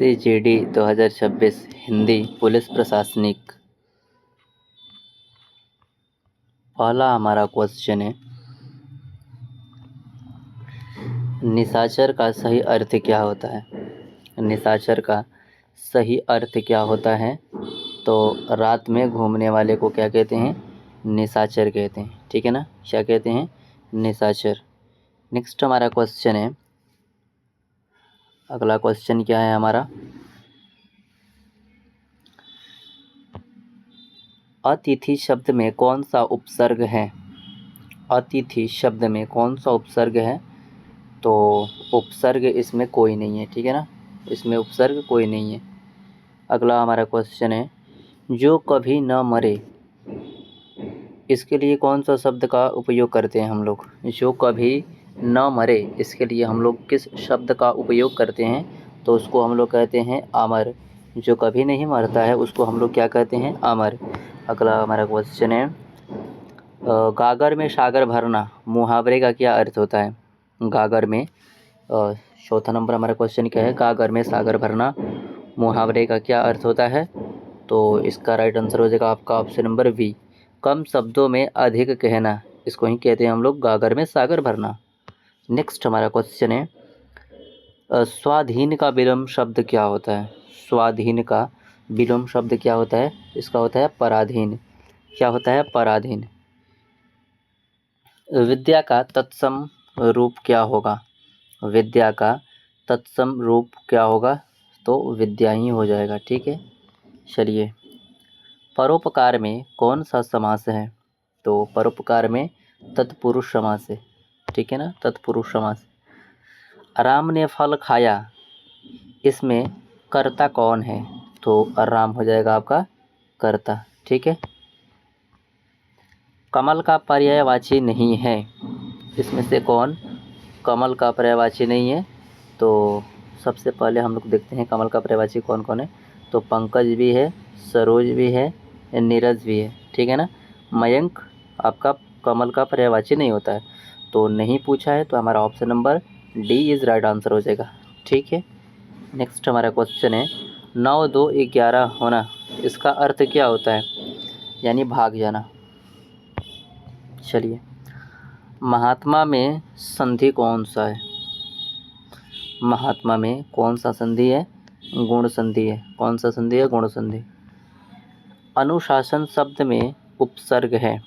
CGD 2026 Hindi police प्रशासनिक। पहला हमारा क्वेश्चन है, निशाचर का सही अर्थ क्या होता है? निशाचर का सही अर्थ क्या होता है? तो रात में घूमने वाले को क्या कहते हैं? निशाचर कहते हैं। ठीक है ना, क्या कहते हैं? निशाचर। नेक्स्ट हमारा क्वेश्चन है, अगला क्वेश्चन क्या है हमारा? अतिथि शब्द में कौन सा उपसर्ग है? अतिथि शब्द में कौन सा उपसर्ग है? तो उपसर्ग इसमें कोई नहीं है। ठीक है ना, इसमें उपसर्ग कोई नहीं है। अगला हमारा क्वेश्चन है, जो कभी न मरे, इसके लिए कौन सा शब्द का उपयोग करते हैं हम लोग? जो कभी न मरे, इसके लिए हम लोग किस शब्द का उपयोग करते हैं? तो उसको हम लोग कहते हैं अमर। जो कभी नहीं मरता है उसको हम लोग क्या कहते हैं? अमर। अगला हमारा क्वेश्चन है, गागर में सागर भरना मुहावरे का क्या अर्थ होता है? गागर में चौथा नंबर हमारा क्वेश्चन क्या है? गागर में सागर भरना मुहावरे का क्या अर्थ होता है? तो इसका राइट आंसर हो जाएगा आपका ऑप्शन नंबर बी, कम शब्दों में अधिक कहना। इसको ही कहते हैं हम लोग गागर में सागर भरना। नेक्स्ट हमारा क्वेश्चन है, स्वाधीन का विलोम शब्द क्या होता है? स्वाधीन का विलोम शब्द क्या होता है? इसका होता है पराधीन। क्या होता है? पराधीन। विद्या का तत्सम रूप क्या होगा? विद्या का तत्सम रूप क्या होगा? तो विद्या ही हो जाएगा। ठीक है, चलिए। परोपकार में कौन सा समास है? तो परोपकार में तत्पुरुष समास है। ठीक है ना, तत्पुरुष समास। राम ने फल खाया, इसमें कर्ता कौन है? तो राम हो जाएगा आपका कर्ता। ठीक है। कमल का पर्यायवाची नहीं है, इसमें से कौन कमल का पर्यायवाची नहीं है? तो सबसे पहले हम लोग देखते हैं कमल का पर्यायवाची कौन कौन है। तो पंकज भी है, सरोज भी है, नीरज भी है। ठीक है ना। मयंक आपका कमल का पर्यायवाची नहीं होता है, तो नहीं पूछा है, तो हमारा option number D is right answer हो जाएगा। ठीक है। नेक्स्ट हमारा क्वेश्चन है, 9 2 11 होना, इसका अर्थ क्या होता है? यानी भाग जाना। चलिए, महात्मा में संधि कौन सा है? महात्मा में कौन सा संधि है? गुण संधि है। कौन सा संधि है? गुण संधि। अनुशासन शब्द में उपसर्ग है,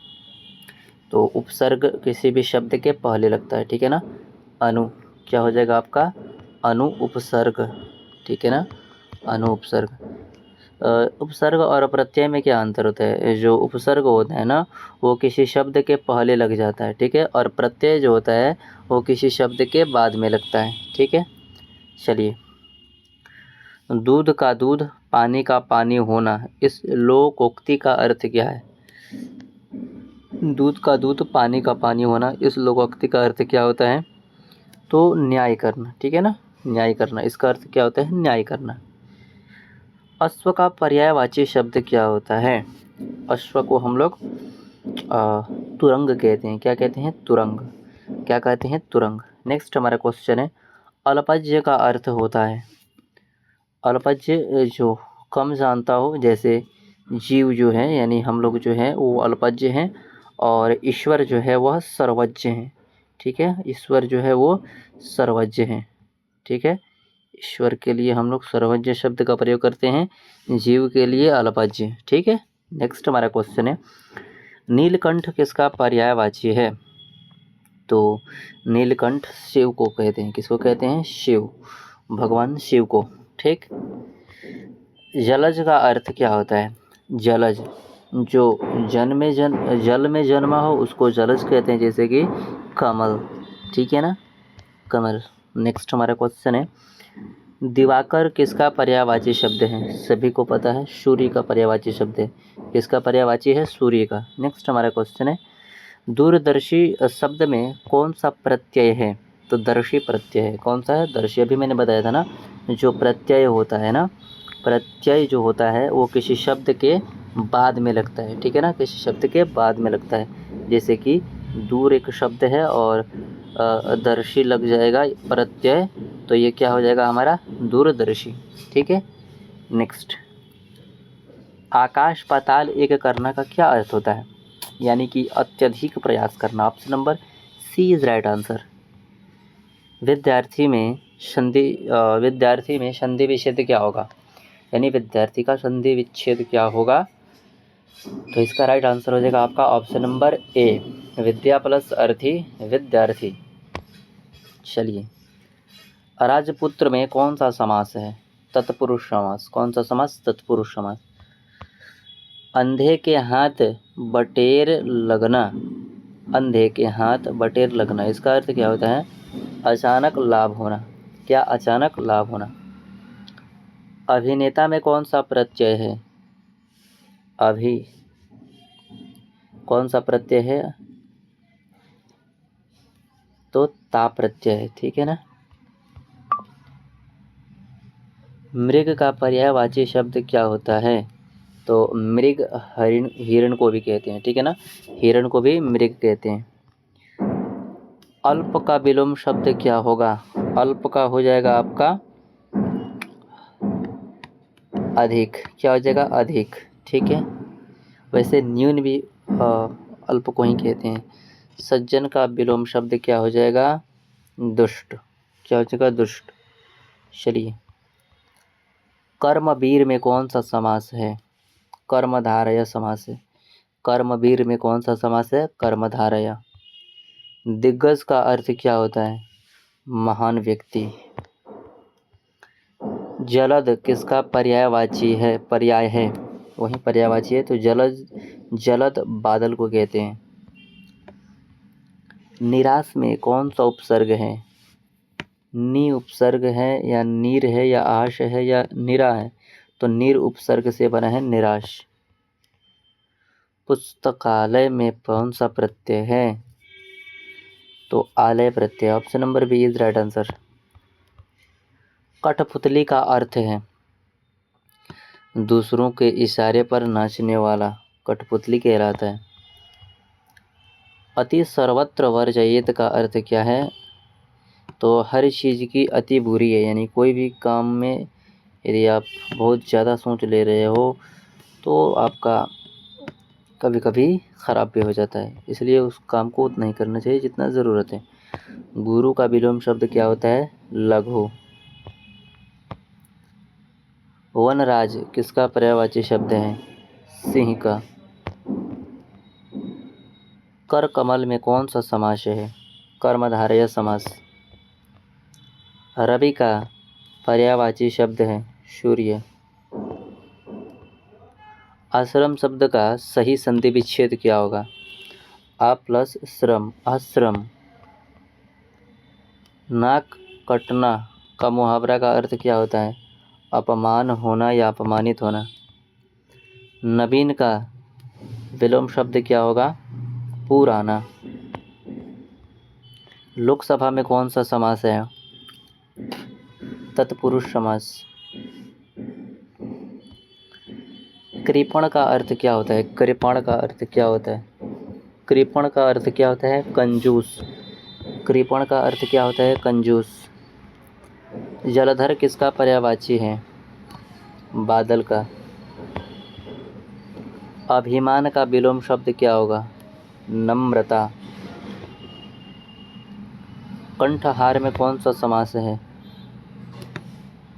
तो उपसर्ग किसी भी शब्द के पहले लगता है। ठीक है ना। अनु क्या हो जाएगा आपका? अनु उपसर्ग। ठीक है ना, अनु उपसर्ग। उपसर्ग और प्रत्यय में क्या अंतर होता है? जो उपसर्ग होता है ना, वो किसी शब्द के पहले लग जाता है। ठीक है, और प्रत्यय जो होता है वो किसी शब्द के बाद में लगता है। ठीक है, चलिए। दूध का दूध, पानी का पानी होना, इस लोकोक्ति का अर्थ क्या है? दूध का दूध, पानी का पानी होना, इस लोकोक्ति का अर्थ क्या होता है? तो न्याय करना। ठीक है ना, न्याय करना, इसका अर्थ क्या होता है? न्याय करना। अश्व का पर्यायवाची शब्द क्या होता है? अश्व को हम लोग तुरंग कहते हैं। क्या कहते हैं? तुरंग। क्या कहते हैं? तुरंग। नेक्स्ट हमारा क्वेश्चन है, अल्पज्य का अर्थ होता है। अल्पज्य जो कम जानता हो, जैसे जीव जो है, यानी हम लोग जो है वो अल्पज्य हैं, और ईश्वर जो है वह सर्वज्ञ हैं। ठीक है, ईश्वर जो है वो सर्वज्ञ हैं। ठीक है, ईश्वर के लिए हम लोग सर्वज्ञ शब्द का प्रयोग करते हैं, जीव के लिए अल्पज्य। ठीक है। नेक्स्ट हमारा क्वेश्चन है, नीलकंठ किसका पर्यायवाची है? तो नीलकंठ शिव को कहते हैं। किसको कहते हैं? शिव, भगवान शिव को। ठीक। जलज का अर्थ क्या होता है? जलज, जो जल में जन्मा हो उसको जलज कहते हैं, जैसे कि कमल। ठीक है ना, कमल। नेक्स्ट हमारा क्वेश्चन है, दिवाकर किसका पर्यायवाची शब्द है? सभी को पता है, सूर्य का पर्यायवाची शब्द है। किसका पर्यायवाची है? सूर्य का। नेक्स्ट हमारा क्वेश्चन है, दूरदर्शी शब्द में कौन सा प्रत्यय है? तो दर्शी प्रत्यय है। कौन सा है? दर्शी। अभी मैंने बताया था ना, जो प्रत्यय होता है ना, प्रत्यय जो होता है वो किसी शब्द के बाद में लगता है। ठीक है ना, किसी शब्द के बाद में लगता है। जैसे कि दूर एक शब्द है और दर्शी लग जाएगा प्रत्यय तो ये क्या हो जाएगा हमारा दूरदर्शी। ठीक है। नेक्स्ट, आकाश पाताल एक करना का क्या अर्थ होता है? यानी कि अत्यधिक प्रयास करना। Option number C is right answer. विद्यार्थी में संधि विच्छेद क्या होगा? यानी विद्यार्थी का संधि विच्छेद क्या होगा? तो इसका राइट आंसर हो जाएगा आपका ऑप्शन नंबर ए, विद्या प्लस अर्थी विद्यार्थी। चलिए, राजपुत्र में कौन सा समास है? तत्पुरुष समास। कौन सा समास? तत्पुरुष समास। अंधे के हाथ बटेर लगना। अंधे के हाथ बटेर लगना, इसका अर्थ क्या होता है? अचानक लाभ होना। क्या? अचानक लाभ होना। अभिनेता में कौन सा प्रत्यय है? अभी कौन सा प्रत्यय है? तो ता प्रत्यय है। ठीक है ना। मृग का पर्यायवाची शब्द क्या होता है? तो मृग हिरण को भी कहते हैं। ठीक है ना, हिरण को भी मृग कहते हैं। अल्प का विलोम शब्द क्या होगा? अल्प का हो जाएगा आपका अधिक। क्या हो जाएगा? अधिक। ठीक है। वैसे न्यून भी अल्प को ही कहते हैं। सज्जन का विलोम शब्द क्या हो जाएगा? दुष्ट। क्या हो जाएगा? दुष्ट। चलिए, कर्मवीर में कौन सा समास है? कर्मधारय समास है। कर्मवीर में कौन सा समास है? कर्मधारय। दिग्गज का अर्थ क्या होता है? महान व्यक्ति। जलद किसका पर्यायवाची है? पर्याय है, वही पर्यायवाची है। तो जलद बादल को कहते हैं। निराश में कौन सा उपसर्ग है? नी उपसर्ग है या नीर है या आश है या निरा है? तो नीर उपसर्ग से बना है निराश। पुस्तकालय में कौन सा प्रत्यय है? तो आलय प्रत्यय। Option number B is right answer. कठपुतली का अर्थ है दूसरों के इशारे पर नाचने वाला, कठपुतली कहलाता है। अति सर्वत्र वर्जयेत का अर्थ क्या है? तो हर चीज़ की अति बुरी है। यानी कोई भी काम में यदि आप बहुत ज़्यादा सोच ले रहे हो तो आपका कभी कभी ख़राब भी हो जाता है, इसलिए उस काम को उतना ही करना चाहिए जितना ज़रूरत है। गुरु का विलोम शब्द क्या होता है? लघु। वनराज किसका पर्यायवाची शब्द है? सिंह का। कर कमल में कौन सा समास है? कर्मधारय समास। रवि का पर्यायवाची शब्द है सूर्य। आश्रम शब्द का सही संधि विच्छेद क्या होगा? आ प्लस श्रम, आश्रम। नाक कटना का मुहावरा का अर्थ क्या होता है? अपमान होना या अपमानित होना। नवीन का विलोम शब्द क्या होगा? पुराना। लोकसभा में कौन सा समास है? तत्पुरुष समास। कृपण का अर्थ क्या होता है? कृपण का अर्थ क्या होता है? कृपण का अर्थ क्या होता है? कंजूस। कृपण का अर्थ क्या होता है? कंजूस। जलधर किसका पर्यायवाची है? बादल का। अभिमान का विलोम शब्द क्या होगा? नम्रता। कंठहार में कौन सा समास है?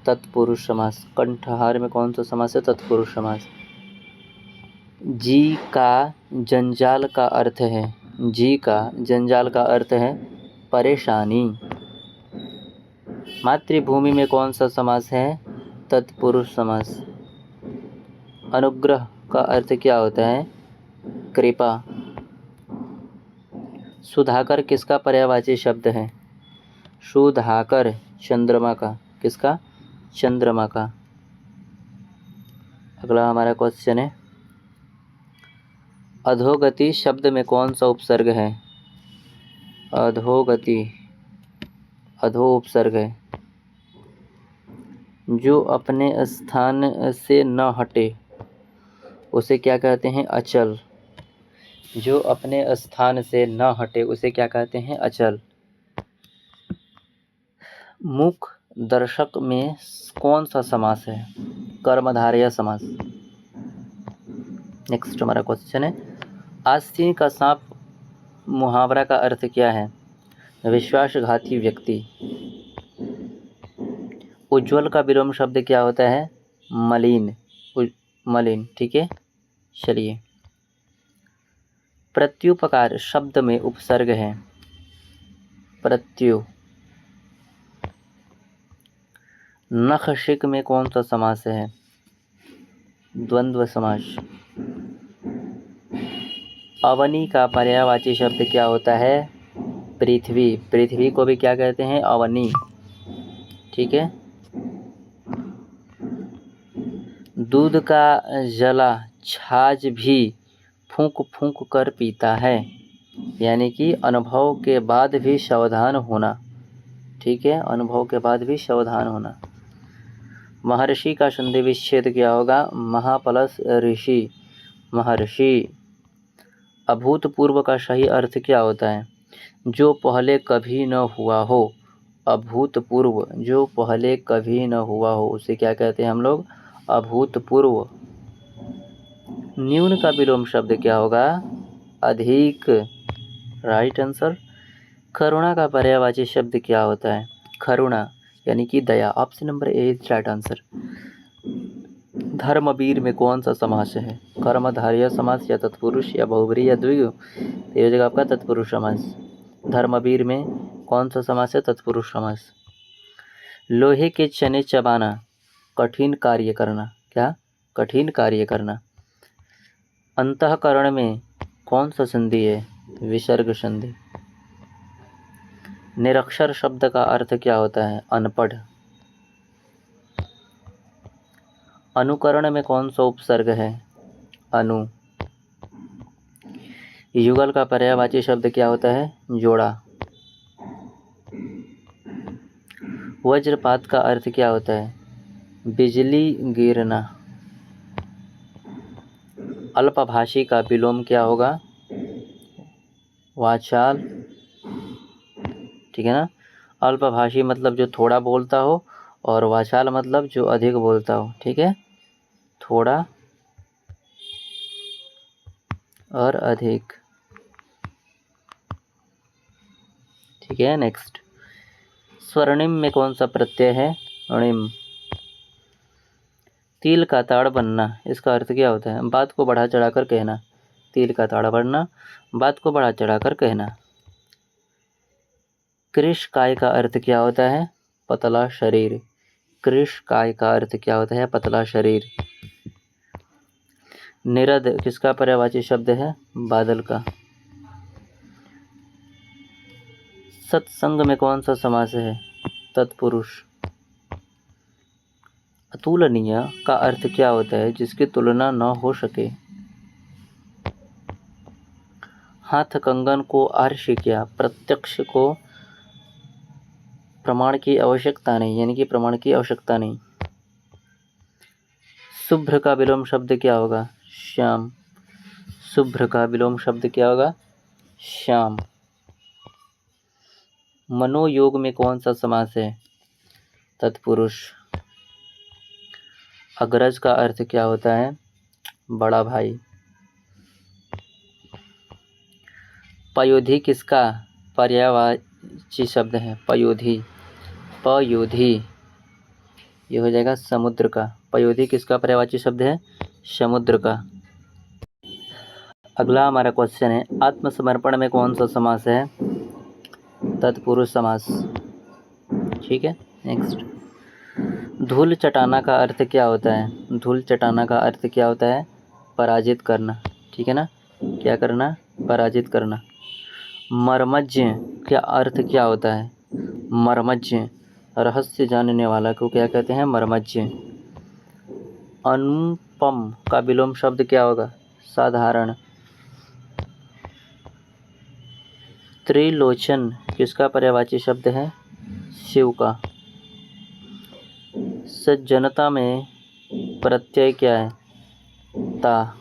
तत्पुरुष समास। कंठहार में कौन सा समास है? तत्पुरुष समास। जी का जंजाल का अर्थ है? जी का जंजाल का अर्थ है परेशानी। मातृभूमि में कौन सा समास है? तत्पुरुष समास। अनुग्रह का अर्थ क्या होता है? कृपा। सुधाकर किसका पर्यायवाची शब्द है? सुधाकर चंद्रमा का। किसका? चंद्रमा का। अगला हमारा क्वेश्चन है, अधोगति शब्द में कौन सा उपसर्ग है? अधोगति, अधो उपसर्ग है। जो अपने स्थान से न हटे उसे क्या कहते हैं? अचल। जो अपने स्थान से न हटे उसे क्या कहते हैं? अचल। मुख दर्शक में कौन सा समास है? कर्मधारय समास। नेक्स्ट हमारा क्वेश्चन है, आस्तीन का सांप मुहावरा का अर्थ क्या है? विश्वासघाती व्यक्ति। उज्ज्वल का विलोम शब्द क्या होता है? मलिन। मलिन, ठीक है। चलिए, प्रत्युपकार शब्द में उपसर्ग है। प्रत्यु। नखशिक में कौन सा समास है? द्वंद्व समास। अवनी का पर्यायवाची शब्द क्या होता है? पृथ्वी। पृथ्वी को भी क्या कहते हैं? अवनी, ठीक है। दूध का जला छाछ भी फूंक फूंक कर पीता है, यानी कि अनुभव के बाद भी सावधान होना, ठीक है। अनुभव के बाद भी सावधान होना। महर्षि का संधि विच्छेद क्या होगा? महाप्लस ऋषि, महर्षि। अभूतपूर्व का सही अर्थ क्या होता है? जो पहले कभी न हुआ हो। अभूतपूर्व, जो पहले कभी न हुआ हो, उसे क्या कहते हैं हम लोग? अभूतपूर्व। न्यून का विलोम शब्द क्या होगा? अधिक, राइट आंसर। करुणा का पर्यायवाची शब्द क्या होता है? करुणा, यानी कि दया। Option number A is right answer. धर्मवीर में कौन सा समास है? कर्मधारय समास या तत्पुरुष या बहुब्रीहि या द्विगु? तो ये जगह आपका तत्पुरुष समास। धर्मवीर में कौन सा समास है? तत्पुरुष समास। लोहे के चने चबाना, कठिन कार्य करना। क्या? कठिन कार्य करना। अंतःकरण में कौन सा संधि है? विसर्ग संधि। निरक्षर शब्द का अर्थ क्या होता है? अनपढ़। अनुकरण में कौन सा उपसर्ग है? अनु। युगल का पर्यायवाची शब्द क्या होता है? जोड़ा। वज्रपात का अर्थ क्या होता है? बिजली गिरना। अल्पभाषी का विलोम क्या होगा? वाचाल, ठीक है ना। अल्पभाषी मतलब जो थोड़ा बोलता हो, और वाचाल मतलब जो अधिक बोलता हो, ठीक है। थोड़ा और अधिक, ठीक है। नेक्स्ट, स्वर्णिम में कौन सा प्रत्यय है? अणिम। तिल का ताड़ बनना, इसका अर्थ क्या होता है? बात को बढ़ा चढ़ाकर कहना। तिल का ताड़ बनना, बात को बढ़ा चढ़ाकर कहना। कृश काय का अर्थ क्या होता है? पतला शरीर। कृश काय का अर्थ क्या होता है? पतला शरीर। निरद किसका पर्यायवाची शब्द है? बादल का। सत्संग में कौन सा समास है? तत्पुरुष। अतुलनीय का अर्थ क्या होता है? जिसकी तुलना न हो सके। हाथ कंगन को आर्ष किया, प्रत्यक्ष को प्रमाण की आवश्यकता नहीं, यानी कि प्रमाण की आवश्यकता नहीं। शुभ्र का विलोम शब्द क्या होगा? श्याम। शुभ्र का विलोम शब्द क्या होगा? श्याम। मनोयोग में कौन सा समास है? तत्पुरुष। अग्रज का अर्थ क्या होता है? बड़ा भाई। पयोधी किसका पर्यायवाची शब्द है? पयोधी। पयोधी, ये हो जाएगा समुद्र का। पयोधी किसका पर्यायवाची शब्द है? समुद्र का। अगला हमारा क्वेश्चन है, आत्मसमर्पण में कौन सा समास है? तत्पुरुष समास, ठीक है। नेक्स्ट, धूल चटाना का अर्थ क्या होता है? धूल चटाना का अर्थ क्या होता है? पराजित करना, ठीक है ना। क्या करना? पराजित करना। मर्मज्ञ का अर्थ क्या होता है? मर्मज्ञ, रहस्य जानने वाला को क्या कहते हैं? मर्मज्ञ। अनुपम का विलोम शब्द क्या होगा? साधारण। त्रिलोचन किसका पर्यायवाची शब्द है? शिव का। सज्जनता में प्रत्यय क्या है? ता।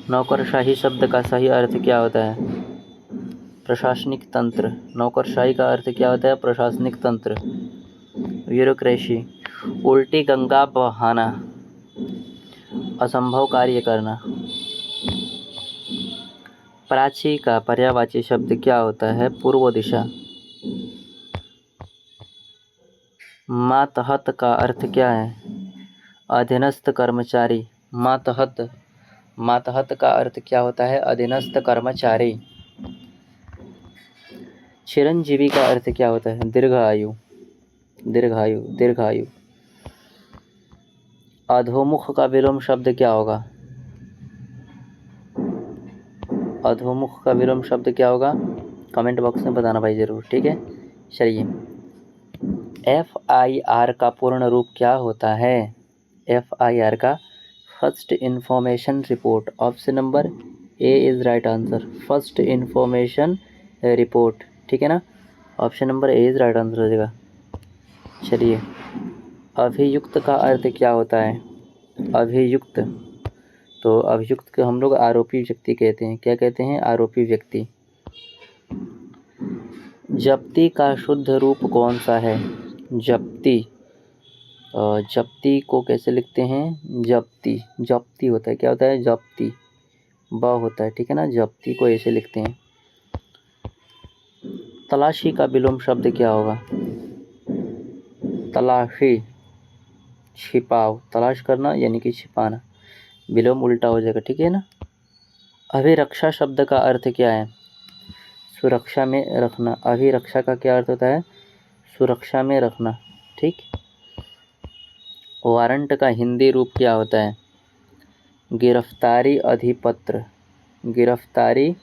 नौकरशाही शब्द का सही अर्थ क्या होता है? प्रशासनिक तंत्र। नौकरशाही का अर्थ क्या होता है? प्रशासनिक तंत्र, ब्यूरोक्रेसी। उल्टी गंगा बहाना, असंभव कार्य करना। प्राची का पर्यायवाची शब्द क्या होता है? पूर्व दिशा। मातहत का अर्थ क्या है? अधीनस्थ कर्मचारी। मातहत का अर्थ क्या होता है? अधीनस्थ कर्मचारी। चिरंजीवी का अर्थ क्या होता है? दीर्घायु। अधोमुख का विलोम शब्द क्या होगा? अधोमुख का विलोम शब्द क्या होगा? कमेंट बॉक्स में बताना भाई ज़रूर, ठीक है। चलिए, FIR का पूर्ण रूप क्या होता है? FIR का first information report. Option number A is right answer, first information report, ठीक है ना। Option number A is right answer हो जाएगा। चलिए, अभियुक्त का अर्थ क्या होता है? अभियुक्त, तो अभियुक्त को हम लोग आरोपी व्यक्ति कहते हैं। क्या कहते हैं? आरोपी व्यक्ति। जप्ती का शुद्ध रूप कौन सा है? जप्ती, जप्ती को कैसे लिखते हैं? जप्ती होता है, क्या होता है? जप्ती, ब होता है, ठीक है ना। जप्ती को ऐसे लिखते हैं। तलाशी का विलोम शब्द क्या होगा? तलाशी, छिपाव, तलाश करना यानी कि छिपाना, विलोम उल्टा हो जाएगा, ठीक है ना। अभिरक्षा शब्द का अर्थ क्या है? सुरक्षा में रखना। अभिरक्षा का क्या अर्थ होता है? सुरक्षा में रखना, ठीक। वारंट का हिंदी रूप क्या होता है? गिरफ्तारी अधिपत्र। गिरफ्तारी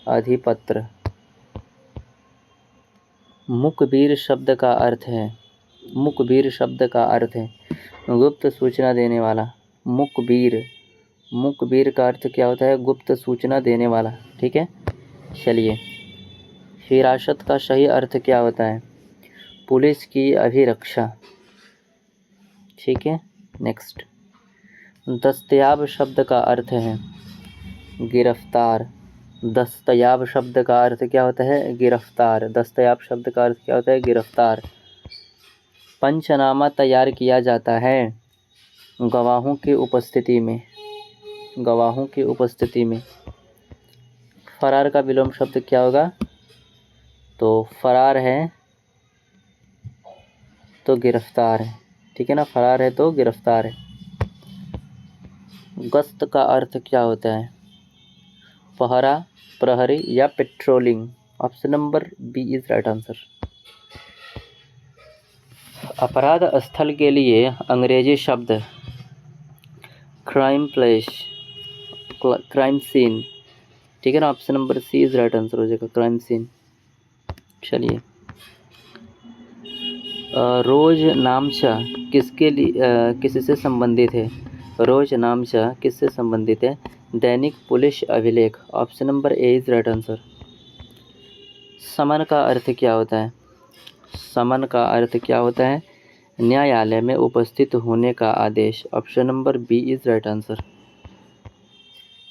अधिपत्र। मुखबिर शब्द का अर्थ है, मुखबिर शब्द का अर्थ है गुप्त सूचना देने वाला। मुखबिर, मुखबिर का अर्थ क्या होता है? गुप्त सूचना देने वाला, ठीक है। चलिए, हिरासत का सही अर्थ क्या होता है? पुलिस की अभिरक्षा, ठीक है। नेक्स्ट, दस्तयाब शब्द का अर्थ है गिरफ्तार। दस्तयाब शब्द का अर्थ क्या होता है? गिरफ्तार। दस्तयाब शब्द का अर्थ क्या होता है? गिरफ्तार। पंचनामा तैयार किया जाता है गवाहों की उपस्थिति में। गवाहों की उपस्थिति में। फरार का विलोम शब्द क्या होगा? तो फरार है तो गिरफ्तार है, ठीक है ना। फरार है तो गिरफ्तार है। गश्त का अर्थ क्या होता है? पहरा, प्रहरी या patrolling. Option number B is right answer. अपराध स्थल के लिए अंग्रेजी शब्द क्राइम प्लेस, क्राइम सीन, ठीक है ना। Option number C is right answer हो जाएगा, क्राइम सीन। चलिए, रोज नामचा किसके लिए किससे संबंधित है? रोज नामचा किससे संबंधित है? दैनिक पुलिस अभिलेख। Option number A is right answer. समन का अर्थ क्या होता है? समन का अर्थ क्या होता है? न्यायालय में उपस्थित होने का आदेश। Option number B is right answer.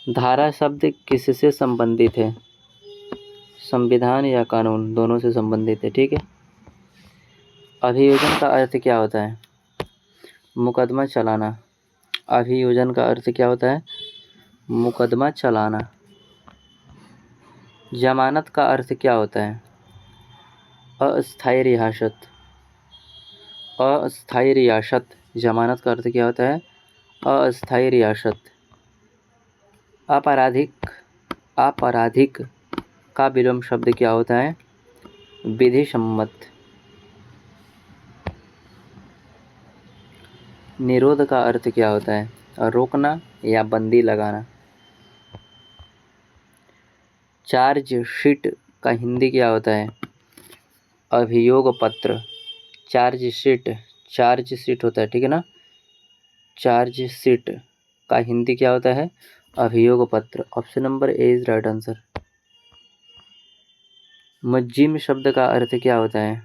धारा शब्द किससे संबंधित है? संविधान या कानून, दोनों से संबंधित है, ठीक है। अभियोजन का अर्थ क्या होता है? मुकदमा चलाना। अभियोजन का अर्थ क्या होता है? मुकदमा चलाना। जमानत का अर्थ क्या होता है? अस्थायी रिहासत। अस्थायी रियासत। जमानत का अर्थ क्या होता है? अस्थायी रियासत। आपराधिक, आपराधिक का विलोम शब्द क्या होता है? विधि सम्मत। निरोध का अर्थ क्या होता है? रोकना या बंदी लगाना। चार्जशीट का हिंदी क्या होता है? अभियोग पत्र। चार्जशीट, चार्जशीट होता है, ठीक है ना। चार्जशीट का हिंदी क्या होता है? अभियोग पत्र। Option number A is right answer. मुज्जिम शब्द का अर्थ क्या होता है?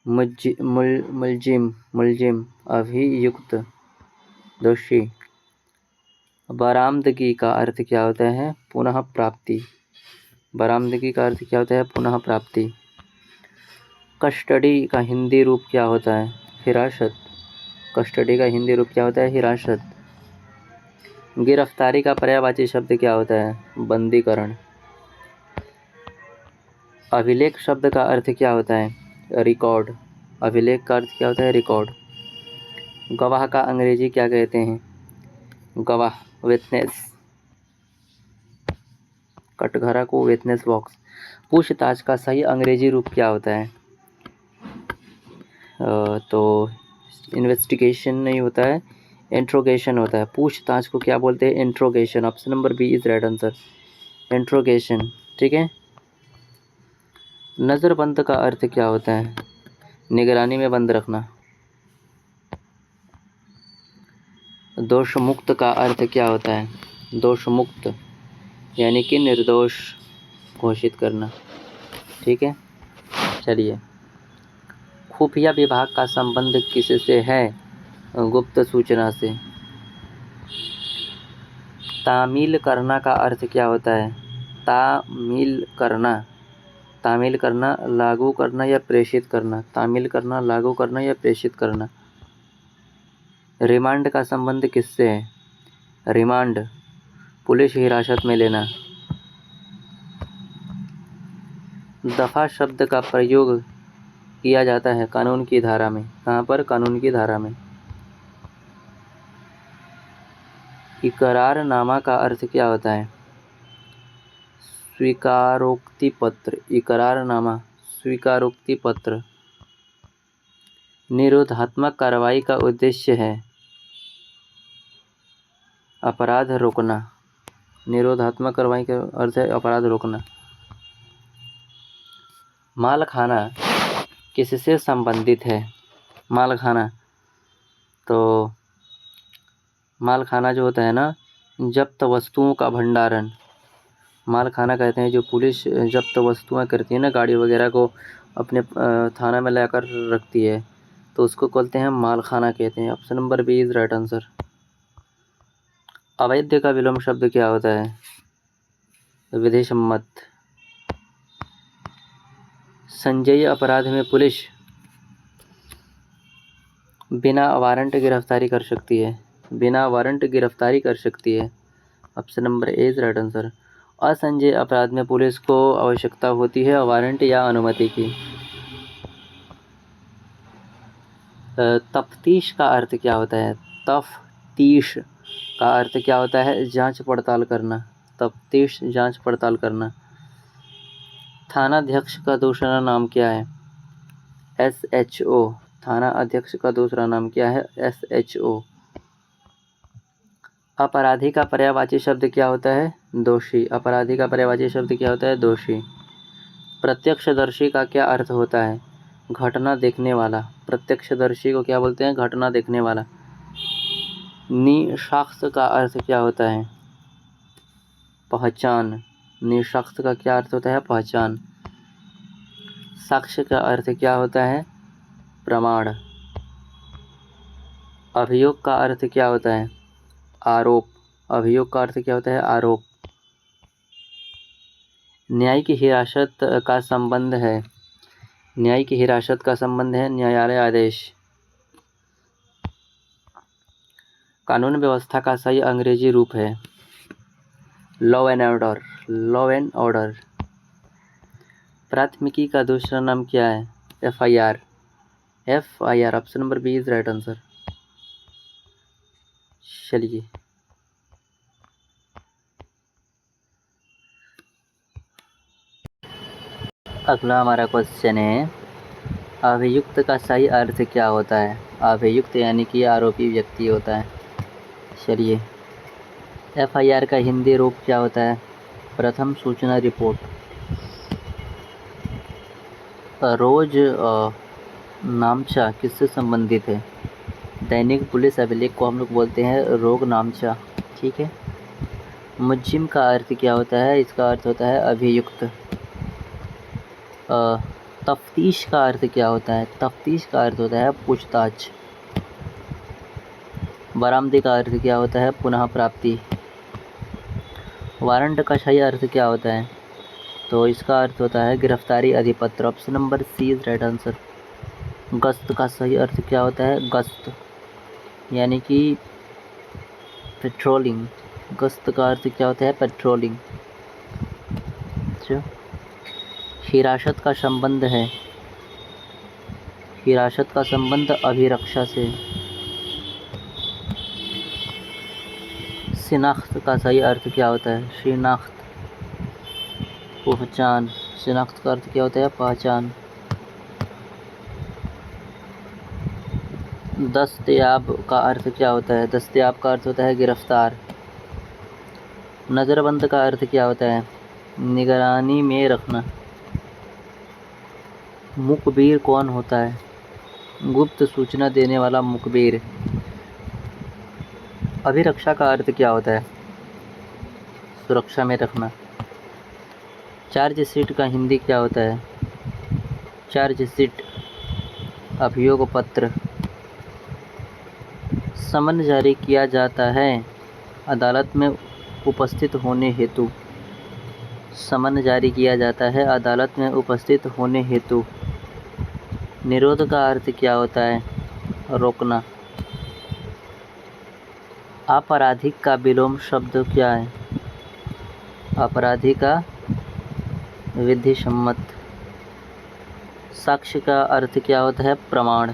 मुलजिम, मुलजिम, अभियुक्त, दोषी। बरामदगी का अर्थ क्या होता है? पुनः प्राप्ति। बरामदगी का अर्थ क्या होता है? पुनः प्राप्ति। कस्टडी का हिंदी रूप क्या होता है? हिरासत। कस्टडी का हिंदी रूप क्या होता है? हिरासत। गिरफ्तारी का पर्यायवाची शब्द क्या होता है? बंदीकरण। अभिलेख शब्द का अर्थ क्या होता है? रिकॉर्ड। अभिलेख का अर्थ क्या होता है? रिकॉर्ड। गवाह का अंग्रेजी क्या कहते हैं? गवाह, विटनेस। कटघरा को विटनेस बॉक्स। पूछताछ का सही अंग्रेजी रूप क्या होता है? तो इन्वेस्टिगेशन नहीं होता है, इंट्रोगेशन होता है। पूछताछ को क्या बोलते हैं? Interrogation. Option number B is right answer, interrogation. ठीक है। नज़रबंद का अर्थ क्या होता है? निगरानी में बंद रखना। दोष मुक्त का अर्थ क्या होता है? दोष मुक्त यानी कि निर्दोष घोषित करना। ठीक है। चलिए, खुफिया विभाग का संबंध किससे है? गुप्त सूचना से। तामील करना का अर्थ क्या होता है? तामील करना। तामील करना, लागू करना या प्रेषित करना। तामील करना, लागू करना या प्रेषित करना। रिमांड का संबंध किससे है? रिमांड, पुलिस हिरासत में लेना। दफा शब्द का प्रयोग किया जाता है कानून की धारा में। कहाँ पर? कानून की धारा में। इकरारनामा का अर्थ क्या होता है? स्वीकारोक्ति पत्र। इकरारनामा, स्वीकारोक्ति पत्र। निरोधात्मक कार्रवाई का उद्देश्य है अपराध रोकना। निरोधात्मक कार्रवाई का अर्थ है अपराध रोकना। मालखाना किससे संबंधित है? मालखाना, तो मालखाना जो होता है ना, जब्त वस्तुओं का भंडारण। मालखाना कहते हैं जो पुलिस जब्त वस्तुएं करती है ना, गाड़ी वगैरह को अपने थाना में लाकर रखती है, तो उसको बोलते हैं मालखाना कहते हैं। Option number B is right answer. अवैध का विलोम शब्द क्या होता है? विधिसम्मत। संज्ञेय अपराध में पुलिस बिना वारंट गिरफ्तारी कर सकती है। बिना वारंट गिरफ्तारी कर सकती है। Option number A is right answer. असंज्ञेय अपराध में पुलिस को आवश्यकता होती है वारंट या अनुमति की। तफ्तीश का अर्थ क्या होता है? तफ्तीश का अर्थ क्या होता है? जांच पड़ताल करना। तफ्तीश, जांच पड़ताल करना। थानाध्यक्ष का दूसरा नाम क्या है? SHO। थाना अध्यक्ष का दूसरा नाम क्या है? SHO। अपराधी का पर्यायवाची शब्द क्या होता है? दोषी। अपराधी का पर्यायवाची शब्द क्या होता है? दोषी। प्रत्यक्षदर्शी का क्या अर्थ होता है? घटना देखने वाला। प्रत्यक्षदर्शी को क्या बोलते हैं? घटना देखने वाला। निशाख्स का अर्थ क्या होता है? पहचान। निशाख्स का क्या अर्थ होता है? पहचान। साक्ष्य का अर्थ क्या होता है? प्रमाण। अभियोग का अर्थ क्या होता है? आरोप। अभियोग का अर्थ क्या होता है? आरोप। न्यायिक हिरासत का संबंध है। न्यायिक हिरासत का संबंध है न्यायालय आदेश। कानून व्यवस्था का सही अंग्रेजी रूप है law and order. Law and order. प्राथमिकी का दूसरा नाम क्या है? FIR। FIR। Option number B is right answer. चलिए, अगला हमारा क्वेश्चन है, अभियुक्त का सही अर्थ क्या होता है? अभियुक्त यानी कि आरोपी व्यक्ति होता है। चलिए, FIR का हिंदी रूप क्या होता है? प्रथम सूचना रिपोर्ट। रोज नामचा किससे संबंधित है? दैनिक पुलिस अभिलेख को हम लोग बोलते हैं रोग नामचा। ठीक है। मुज्जिम का अर्थ क्या होता है? इसका अर्थ होता है अभियुक्त। तफ्तीश का अर्थ क्या होता है? तफ्तीश का अर्थ होता है पूछताछ। बरामदगी का अर्थ क्या होता है? पुनः प्राप्ति। वारंट का सही अर्थ क्या होता है? तो इसका अर्थ होता है गिरफ्तारी, अधिपत्र। Option number C is right answer. गश्त का सही अर्थ क्या होता है? गश्त यानी कि पेट्रोलिंग। गश्त का अर्थ क्या होता है? पेट्रोलिंग। अच्छा, हिरासत का संबंध है, हिरासत का संबंध अभिरक्षा से। शिनाख्त का सही अर्थ क्या होता है? शिनाख्त पहचान। शिनाख्त का अर्थ क्या होता है? पहचान। दस्तयाब का अर्थ क्या होता है? दस्तयाब का अर्थ होता है गिरफ्तार। नज़रबंद का अर्थ क्या होता है? निगरानी में रखना। मुखबिर कौन होता है? गुप्त सूचना देने वाला मुखबिर। अभिरक्षा का अर्थ क्या होता है? सुरक्षा में रखना। चार्जशीट का हिंदी क्या होता है? चार्जशीट अभियोग पत्र। समन जारी किया जाता है अदालत में उपस्थित होने हेतु। समन जारी किया जाता है अदालत में उपस्थित होने हेतु। निरोध का अर्थ क्या होता है? रोकना। आपराधिक का विलोम शब्द क्या है? अपराधी का विधि सम्मत। साक्ष्य का अर्थ क्या होता है? प्रमाण।